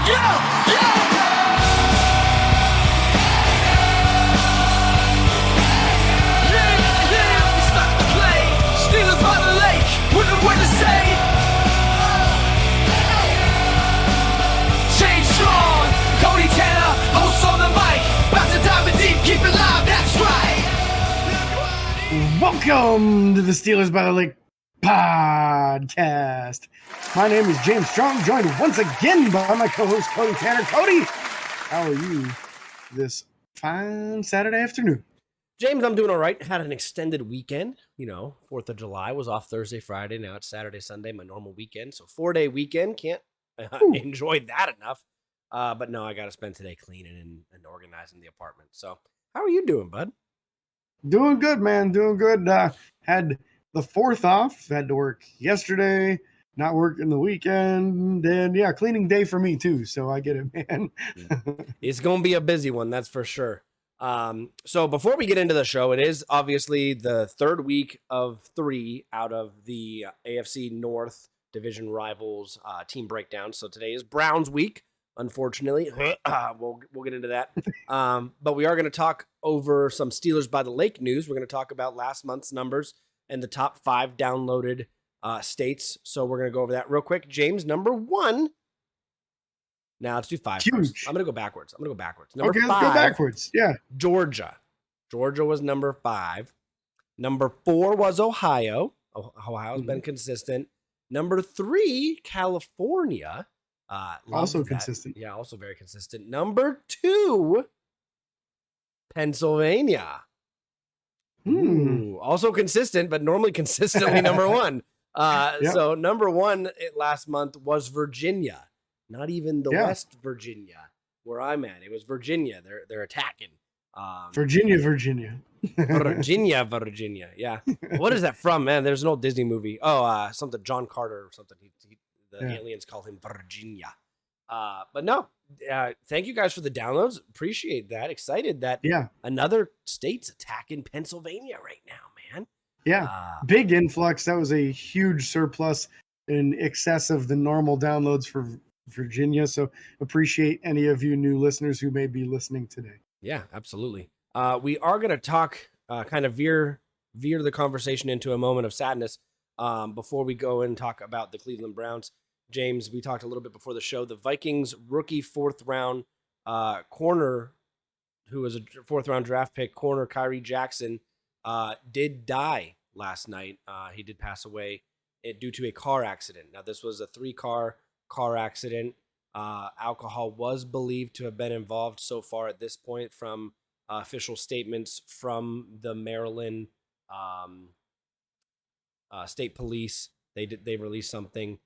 Yeah, yeah. Yeah, we start to play. Steelers by the lake, with the word to say. James Strong, Cody Tanner, hosts on the mic. About to dive in deep, keep it live, that's right. Welcome to the Steelers by the Lake podcast. My name is James Strong, joined once again by my co-host Cody Tanner. Cody, how are you this fine Saturday afternoon? James, I'm doing all right. Had an extended weekend. 4th of July was off Thursday, Friday. Now it's Saturday, Sunday, my normal weekend. So 4-day weekend. Can't enjoy that enough. But no, I got to spend today cleaning and organizing the apartment. So how are you doing, bud? Doing good, man. Doing good. Had the 4th off. Had to work yesterday. Not working the weekend. And yeah, cleaning day for me too. So I get it, man. It's going to be a busy one, that's for sure. So before we get into the show, it is obviously the third week of 3 out of the AFC North division rivals team breakdown. So today is Browns week, unfortunately. We'll get into that. But we are going to talk over some Steelers by the Lake news. We're going to talk about last month's numbers and the top 5 downloaded states. So we're going to go over that real quick. James, number 1. Now let's do 5 first. I'm going to go backwards. Number Okay, 5, let's go backwards. Yeah. Georgia. Georgia was number 5. Number 4 was Ohio. Ohio's been consistent. Number 3, California. Also consistent. Yeah, also very consistent. Number 2, Pennsylvania. Ooh, also consistent, but normally consistently number 1. Yep. So number 1 last month was Virginia. Not even the West Virginia where I'm at. It was Virginia. They're attacking. Virginia. Virginia. Yeah. What is that from, man? There's an old Disney movie. Oh, something John Carter or something. Aliens call him Virginia. But no, thank you guys for the downloads. Appreciate that. Excited that another state's attacking Pennsylvania right now, man. Yeah. Big influx. That was a huge surplus in excess of the normal downloads for Virginia. So appreciate any of you new listeners who may be listening today. Yeah, absolutely. We are going to talk, kind of veer the conversation into a moment of sadness before we go and talk about the Cleveland Browns. James, we talked a little bit before the show. The Vikings rookie 4th round corner, who was a 4th round draft pick, corner Khyree Jackson, did die last night. He did pass away due to a car accident. Now, this was a 3-car accident. Alcohol was believed to have been involved so far at this point from official statements from the Maryland State Police. They released something.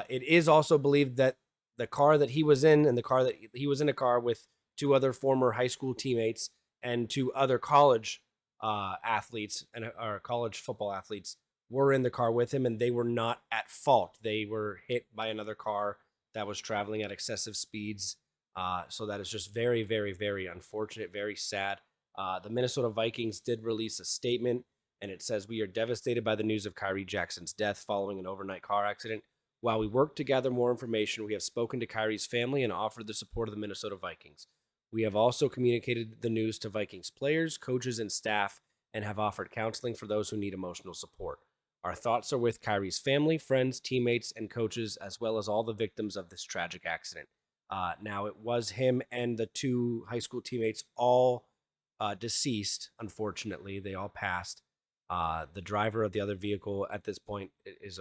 It is also believed that the car that he was in and the car that he was in a car with 2 other former high school teammates and 2 other college athletes or college football athletes were in the car with him, and they were not at fault. They were hit by another car that was traveling at excessive speeds. So that is just very, very, very unfortunate, very sad. The Minnesota Vikings did release a statement, and it says, "We are devastated by the news of Khyree Jackson's death following an overnight car accident. While we work to gather more information, we have spoken to Kyree's family and offered the support of the Minnesota Vikings. We have also communicated the news to Vikings players, coaches, and staff, and have offered counseling for those who need emotional support. Our thoughts are with Kyree's family, friends, teammates, and coaches, as well as all the victims of this tragic accident." Now, it was him and the 2 high school teammates, all deceased, unfortunately. They all passed. The driver of the other vehicle at this point is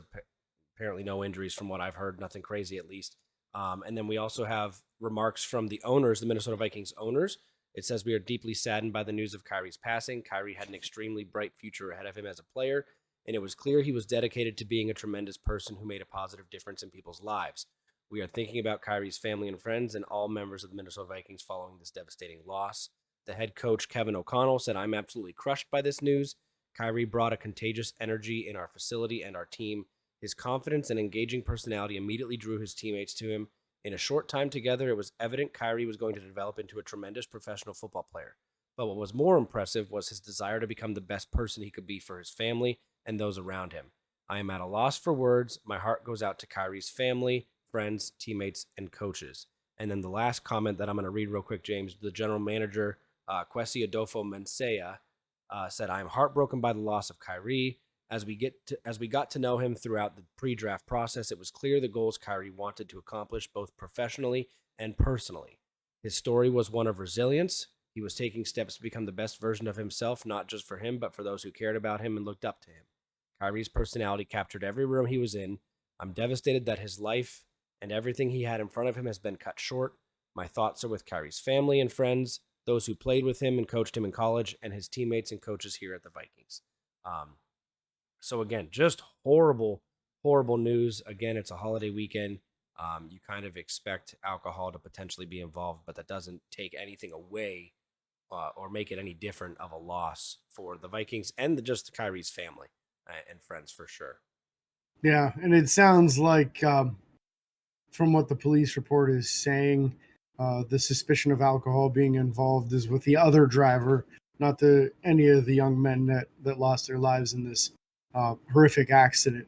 apparently no injuries from what I've heard, nothing crazy at least. And then we also have remarks from the owners, the Minnesota Vikings owners. It says, "We are deeply saddened by the news of Kyree's passing. Khyree had an extremely bright future ahead of him as a player, and it was clear he was dedicated to being a tremendous person who made a positive difference in people's lives. We are thinking about Kyree's family and friends and all members of the Minnesota Vikings following this devastating loss." The head coach, Kevin O'Connell, said, "I'm absolutely crushed by this news. Khyree brought a contagious energy in our facility and our team. His confidence and engaging personality immediately drew his teammates to him. In a short time together, it was evident Khyree was going to develop into a tremendous professional football player. But what was more impressive was his desire to become the best person he could be for his family and those around him. I am at a loss for words. My heart goes out to Kyree's family, friends, teammates, and coaches." And then the last comment that I'm going to read real quick, James, the general manager, Kwesi Adolfo-Mensah, said, "I am heartbroken by the loss of Khyree. As we got to know him throughout the pre-draft process, it was clear the goals Khyree wanted to accomplish both professionally and personally. His story was one of resilience. He was taking steps to become the best version of himself, not just for him, but for those who cared about him and looked up to him. Kyree's personality captured every room he was in. I'm devastated that his life and everything he had in front of him has been cut short. My thoughts are with Kyree's family and friends, those who played with him and coached him in college, and his teammates and coaches here at the Vikings." So again, just horrible, horrible news. Again, it's a holiday weekend. You kind of expect alcohol to potentially be involved, but that doesn't take anything away or make it any different of a loss for the Vikings and just Kyree's family and friends for sure. Yeah, and it sounds like from what the police report is saying, the suspicion of alcohol being involved is with the other driver, not any of the young men that lost their lives in this horrific accident.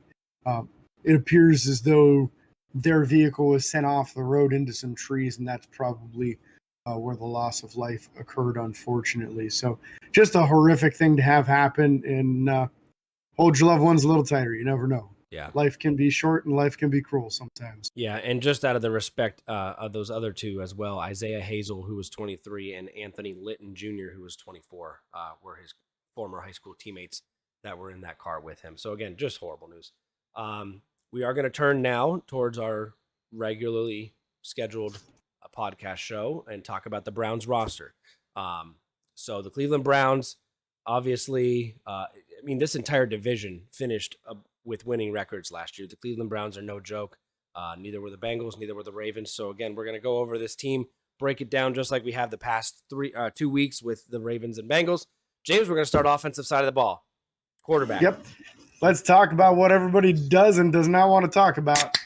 It appears as though their vehicle was sent off the road into some trees, and that's probably where the loss of life occurred, unfortunately. So just a horrific thing to have happen, and hold your loved ones a little tighter. You never know. Yeah. Life can be short and life can be cruel sometimes. Yeah, and just out of the respect of those other two as well, Isaiah Hazel, who was 23, and Anthony Litton Jr., who was 24, were his former high school teammates that were in that car with him. So again, just horrible news. We are going to turn now towards our regularly scheduled podcast show and talk about the Browns roster. So the Cleveland Browns, obviously, this entire division finished with winning records last year. The Cleveland Browns are no joke. Neither were the Bengals, neither were the Ravens. So again, we're going to go over this team, break it down just like we have the past 2 weeks with the Ravens and Bengals. James, we're going to start offensive side of the ball. Quarterback. Yep. Let's talk about what everybody does and does not want to talk about.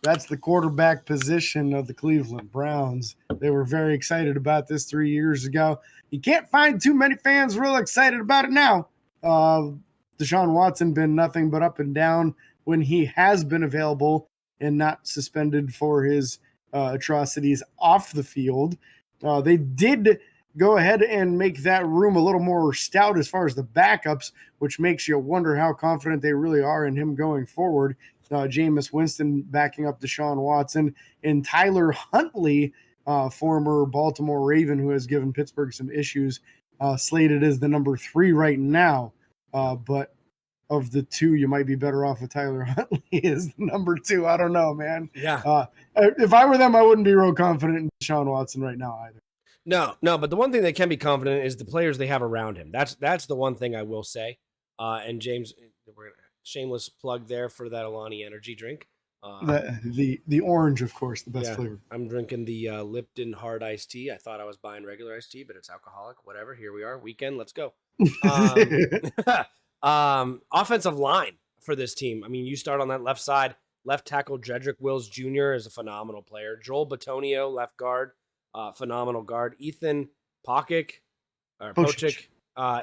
That's the quarterback position of the Cleveland Browns. They were very excited about this 3 years ago. You can't find too many fans real excited about it now. Deshaun Watson been nothing but up and down when he has been available and not suspended for his atrocities off the field. They did go ahead and make that room a little more stout as far as the backups, which makes you wonder how confident they really are in him going forward. Jameis Winston backing up Deshaun Watson, and Tyler Huntley, former Baltimore Raven who has given Pittsburgh some issues, slated as the number 3 right now. But of the two, you might be better off with Tyler Huntley as the number 2. I don't know, man. Yeah. If I were them, I wouldn't be real confident in Deshaun Watson right now either. No, but the one thing they can be confident is the players they have around him. That's the one thing I will say. And James, we're shameless plug there for that Alani energy drink. The orange, of course, the best flavor. I'm drinking the Lipton hard iced tea. I thought I was buying regular iced tea, but it's alcoholic. Whatever. Here we are. Weekend. Let's go. Offensive line for this team. You start on that left side. Left tackle Jedrick Wills Jr. is a phenomenal player. Joel Bitonio, left guard. Phenomenal guard. Ethan Pocic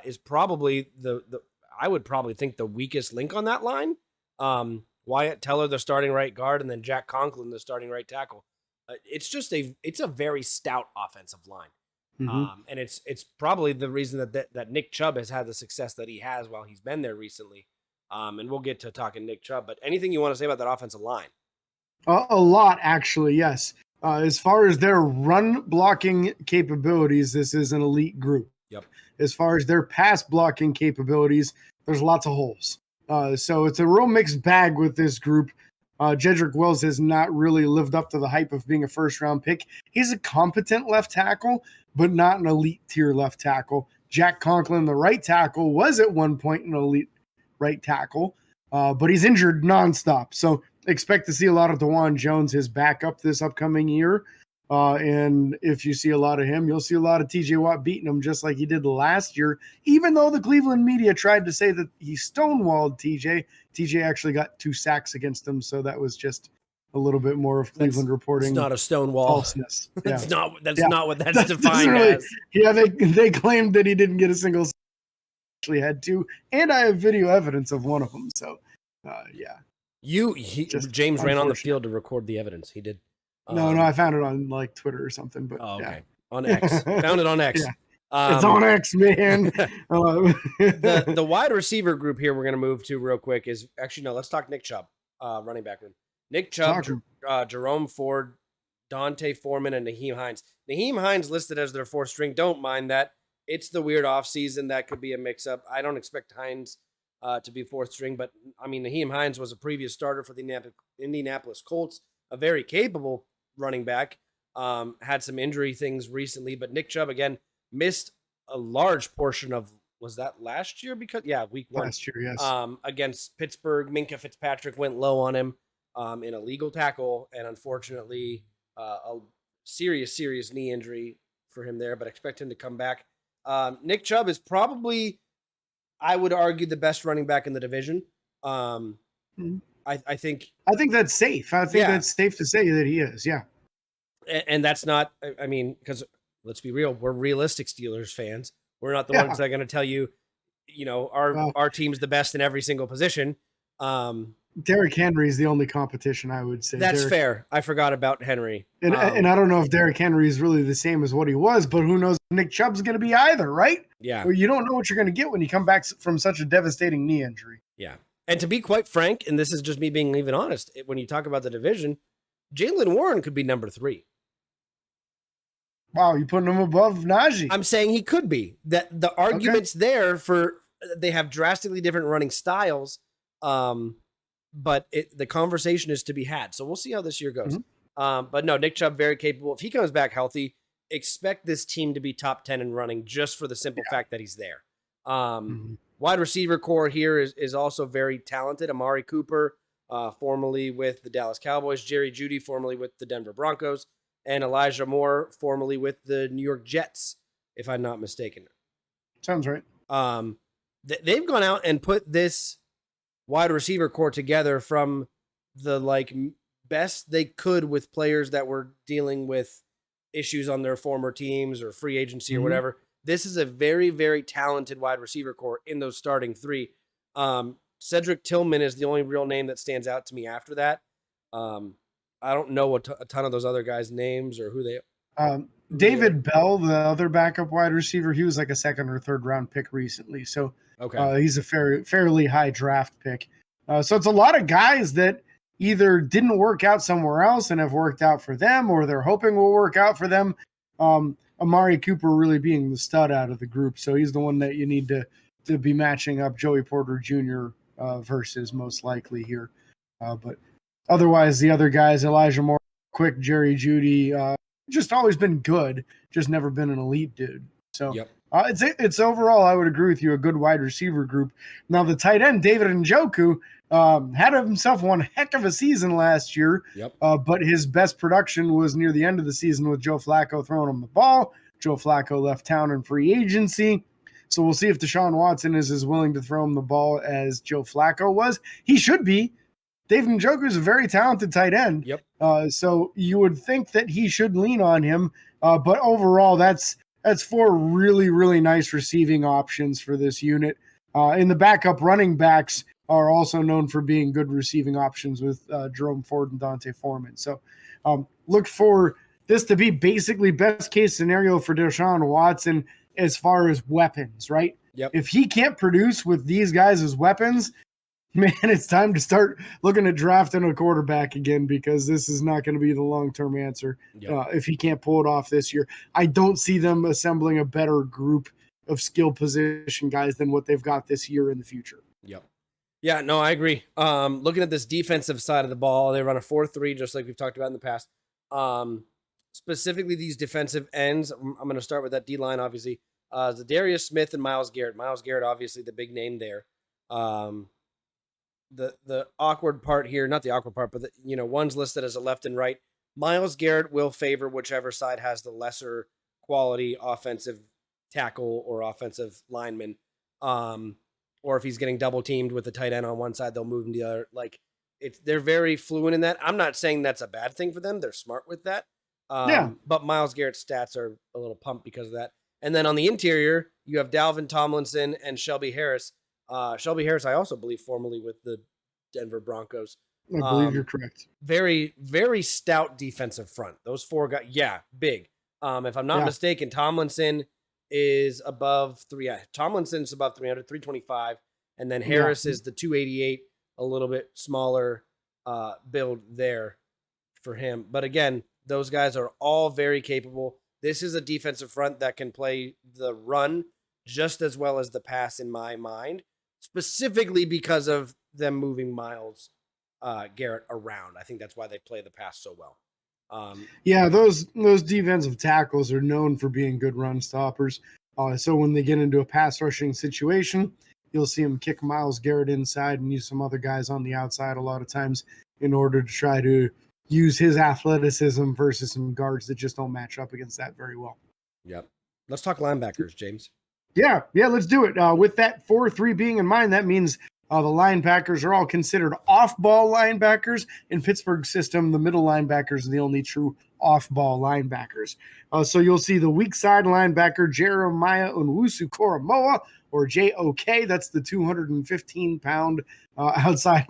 is probably I would probably think the weakest link on that line. Wyatt Teller, the starting right guard, and then Jack Conklin, the starting right tackle. It's a very stout offensive line. Mm-hmm. And it's probably the reason that Nick Chubb has had the success that he has while he's been there recently. And we'll get to talking Nick Chubb, but anything you want to say about that offensive line? A lot, actually, yes. As far as their run blocking capabilities, this is an elite group. Yep. As far as their pass blocking capabilities, there's lots of holes. So it's a real mixed bag with this group. Jedrick Wills has not really lived up to the hype of being a first-round pick. He's a competent left tackle, but not an elite tier left tackle. Jack Conklin, the right tackle, was at one point an elite right tackle, but he's injured nonstop. So expect to see a lot of DeJuan Jones, his backup this upcoming year. And if you see a lot of him, you'll see a lot of TJ Watt beating him just like he did last year. Even though the Cleveland media tried to say that he stonewalled TJ actually got 2 sacks against him. So that was just a little bit more of Cleveland reporting. It's not a stonewall. Falseness. Yeah. That's not what that's defined as. Yeah, they claimed that he didn't get a single sack. Actually had 2, and I have video evidence of one of them. So, yeah. James ran on the field to record the evidence. He did. No, I found it on like Twitter or something, but Oh, yeah. okay. On X. Found it on X. Yeah. It's on X, man. The wide receiver group here we're going to move to real quick is actually, no, let's talk Nick Chubb, running back room. Nick Chubb, Jerome Ford, Dante Foreman, and Naheem Hines. Naheem Hines listed as their fourth string. Don't mind that. It's the weird offseason. That could be a mix-up. I don't expect Hines to be fourth string, but, I mean, Naheem Hines was a previous starter for the Indianapolis Colts, a very capable running back. Had some injury things recently, but Nick Chubb, again, missed a large portion of, was that last year? Week 1. Last year, yes. Against Pittsburgh, Minka Fitzpatrick went low on him in a legal tackle, and unfortunately, a serious knee injury for him there, but expect him to come back. Nick Chubb is probably, I would argue, the best running back in the division. I think that's safe. I think that's safe to say that he is, yeah. And that's not, I mean, because let's be real, we're realistic Steelers fans. We're not the ones that are going to tell you, our team's the best in every single position. Derrick Henry is the only competition, I would say. That's fair. I forgot about Henry. And I don't know if Derrick Henry is really the same as what he was, but who knows if Nick Chubb's going to be either, right? Yeah. Well, you don't know what you're going to get when you come back from such a devastating knee injury. Yeah. And to be quite frank, and this is just me being even honest, when you talk about the division, Jaylen Warren could be number 3. Wow, you putting him above Najee? I'm saying he could be. That the argument's there for they have drastically different running styles, but the conversation is to be had. So we'll see how this year goes. Mm-hmm. But no, Nick Chubb, very capable. If he comes back healthy, expect this team to be top 10 in running just for the simple fact that he's there. Wide receiver core here is also very talented. Amari Cooper, formerly with the Dallas Cowboys, Jerry Jeudy, formerly with the Denver Broncos, and Elijah Moore, formerly with the New York Jets, if I'm not mistaken. Sounds right. They've gone out and put this wide receiver core together from the best they could with players that were dealing with issues on their former teams or free agency or whatever. This is a very, very talented wide receiver core in those starting 3. Cedric Tillman is the only real name that stands out to me after that. I don't know a ton of those other guys' names or who they are. David Bell, the other backup wide receiver, he was like a 2nd or 3rd round pick recently. So he's a fairly high draft pick. So it's a lot of guys that either didn't work out somewhere else and have worked out for them, or they're hoping will work out for them. Amari Cooper really being the stud out of the group. So he's the one that you need to be matching up Joey Porter Jr. Versus most likely here. But otherwise, the other guys, Elijah Moore, quick, Jerry Jeudy, just always been good, just never been an elite dude. So it's overall, I would agree with you, a good wide receiver group. Now, the tight end, David Njoku, had himself one heck of a season last year, but his best production was near the end of the season with Joe Flacco throwing him the ball. Joe Flacco left town in free agency. So we'll see if Deshaun Watson is as willing to throw him the ball as Joe Flacco was. He should be. David Njoku is a very talented tight end. So you would think that he should lean on him. But overall, that's 4 really, really nice receiving options for this unit. And the backup running backs are also known for being good receiving options with Jerome Ford and Dante Foreman. So look for this to be basically best case scenario for Deshaun Watson as far as weapons, right? If he can't produce with these guys as weapons, man, it's time to start looking at drafting a quarterback again, because this is not going to be the long-term answer if he can't pull it off this year. I don't see them assembling a better group of skill position guys than what they've got this year in the future. Yeah, no, I agree. Looking at this defensive side of the ball, they run a 4-3, just like we've talked about in the past. Specifically, these defensive ends, I'm going to start with that D-line, obviously. Zadarius Smith and Myles Garrett. Myles Garrett, obviously, the big name there. The awkward part here, not the awkward part, but one's listed as a left and right. Myles Garrett will favor whichever side has the lesser quality offensive tackle or offensive lineman. Or if he's getting double teamed with the tight end on one side, they'll move him to the other. They're very fluent in that. I'm not saying that's a bad thing for them. They're smart with that. But Myles Garrett's stats are a little pumped because of that. And then on the interior, you have Dalvin Tomlinson and Shelby Harris. Shelby Harris, I also believe, formerly with the Denver Broncos. I believe you're correct. Very, very stout defensive front. Those 4 guys, yeah, big. If I'm not mistaken, Tomlinson is above 3. Yeah, Tomlinson's above 300, 325. And then Harris is the 288, a little bit smaller build there for him. But again, those guys are all very capable. This is a defensive front that can play the run just as well as the pass in my mind, specifically because of them moving Myles Garrett around. I think that's why they play the pass so well. Those defensive tackles are known for being good run stoppers. So when they get into a pass rushing situation, you'll see them kick Myles Garrett inside and use some other guys on the outside a lot of times in order to try to use his athleticism versus some guards that just don't match up against that very well. Yep. Let's talk linebackers, James. Yeah, let's do it. With that 4-3 being in mind, that means the linebackers are all considered off-ball linebackers. In Pittsburgh's system, the middle linebackers are the only true off-ball linebackers. So you'll see the weak side linebacker, Jeremiah Owusu-Koramoah, or JOK. That's the 215-pound outside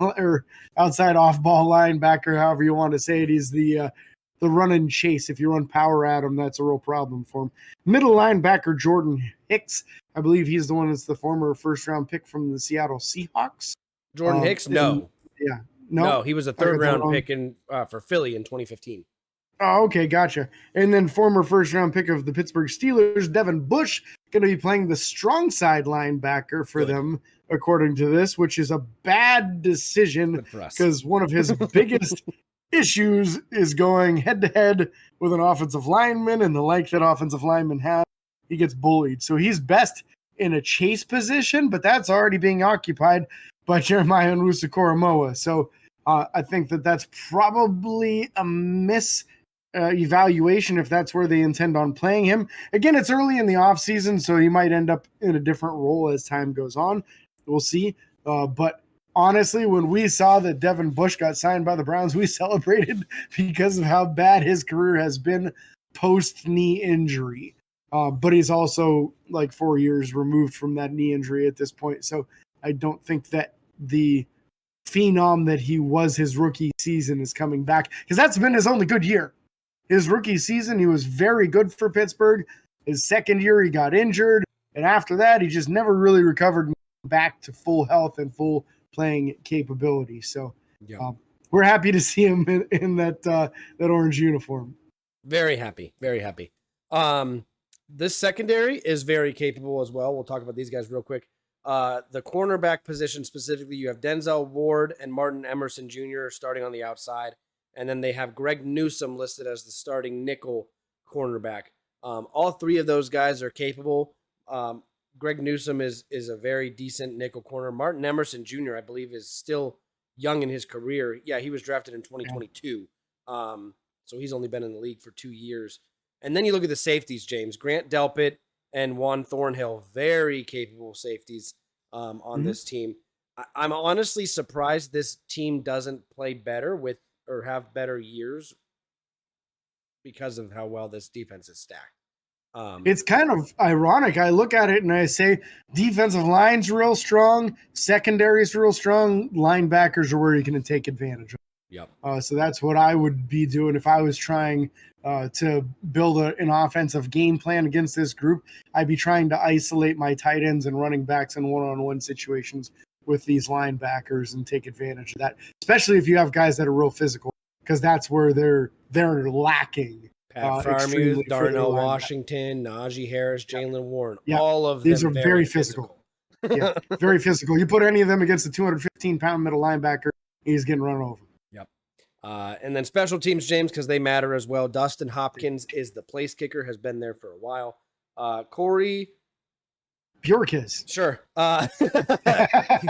off-ball linebacker, however you want to say it. He's the run and chase. If you run power at him, that's a real problem for him. Middle linebacker, Jordan Hicks. I believe he's the one that's the former first-round pick from the Seattle Seahawks. Jordan Hicks? No. No, he was a third-round pick for Philly in 2015. Oh, okay, gotcha. And then former first-round pick of the Pittsburgh Steelers, Devin Bush, going to be playing the strong side linebacker for them, according to this, which is a bad decision because one of his biggest issues is going head-to-head with an offensive lineman, and the like that offensive lineman has, he gets bullied. So he's best in a chase position, but that's already being occupied by Jeremiah Owusu-Koramoah. So I think that's probably a evaluation if that's where they intend on playing him. Again, it's early in the offseason, so he might end up in a different role as time goes on. We'll see. But honestly, when we saw that Devin Bush got signed by the Browns, we celebrated because of how bad his career has been post-knee injury. But he's also like 4 years removed from that knee injury at this point. So I don't think that the phenom that he was his rookie season is coming back, because that's been his only good year. His rookie season, he was very good for Pittsburgh. His second year, he got injured. And after that, he just never really recovered back to full health and full playing capability. So we're happy to see him in that orange uniform. Very happy. Very happy. This secondary is very capable as well. We'll talk about these guys real quick. The cornerback position specifically, you have Denzel Ward and Martin Emerson Jr. starting on the outside. And then they have Greg Newsome listed as the starting nickel cornerback. All 3 of those guys are capable. Greg Newsome is a very decent nickel corner. Martin Emerson Jr., I believe, is still young in his career. Yeah, he was drafted in 2022. So he's only been in the league for 2 years. And then you look at the safeties, James. Grant Delpit and Juan Thornhill, very capable safeties on this team. I'm honestly surprised this team doesn't play better with or have better years because of how well this defense is stacked. It's kind of ironic. I look at it and I say defensive line's real strong, secondary's real strong, linebackers are where you're going to take advantage of. Yep. So that's what I would be doing if I was trying to build an offensive game plan against this group. I'd be trying to isolate my tight ends and running backs in one-on-one situations with these linebackers and take advantage of that, especially if you have guys that are real physical, because that's where they're lacking. Pat Freiermuth, Darnell Washington, Najee Harris, Jalen Warren, all of these them are very physical. Yeah, very physical. You put any of them against a 215-pound middle linebacker, he's getting run over. Yep. And then special teams, James, because they matter as well. Dustin Hopkins is the place kicker, has been there for a while. Corey Bjorkes. Sure. I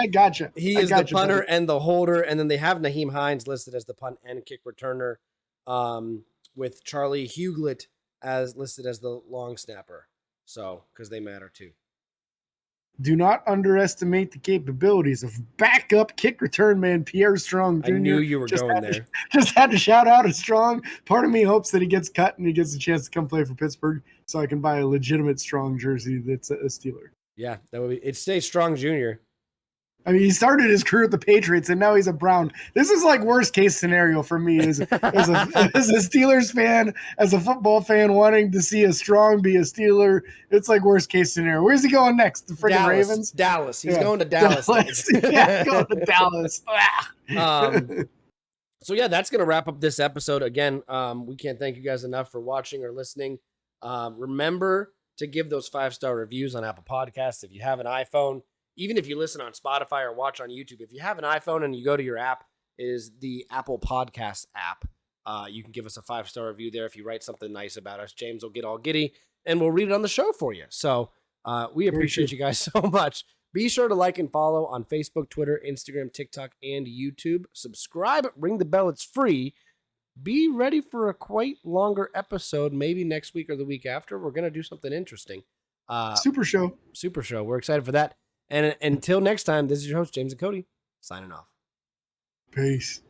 gotcha. He is the punter and the holder. And then they have Naheem Hines listed as the punt and kick returner, with Charlie Huglet as listed as the long snapper. So, because they matter too. Do not underestimate the capabilities of backup kick return man Pierre Strong Jr. I knew you were going there. Just had to shout out a Strong. Part of me hopes that he gets cut and he gets a chance to come play for Pittsburgh so I can buy a legitimate Strong jersey that's a Steeler. Yeah, that would be. It stays Strong Jr. I mean, he started his career at the Patriots, and now he's a Brown. This is like worst case scenario for me as a Steelers fan, as a football fan wanting to see a strong be a Steeler. It's like worst case scenario. Where's he going next? The freaking Ravens? Dallas. He's going to Dallas. Yeah, going to Dallas. So yeah, that's going to wrap up this episode. Again, we can't thank you guys enough for watching or listening. Remember to give those 5-star reviews on Apple Podcasts. If you have an iPhone, even if you listen on Spotify or watch on YouTube, if you have an iPhone and you go to your app, it is the Apple Podcast app. You can give us a 5-star review there. If you write something nice about us, James will get all giddy and we'll read it on the show for you. So we appreciate you guys so much. Be sure to like and follow on Facebook, Twitter, Instagram, TikTok, and YouTube. Subscribe, ring the bell. It's free. Be ready for a quite longer episode, maybe next week or the week after. We're going to do something interesting. Super show. We're excited for that. And until next time, this is your host, James and Cody, signing off. Peace.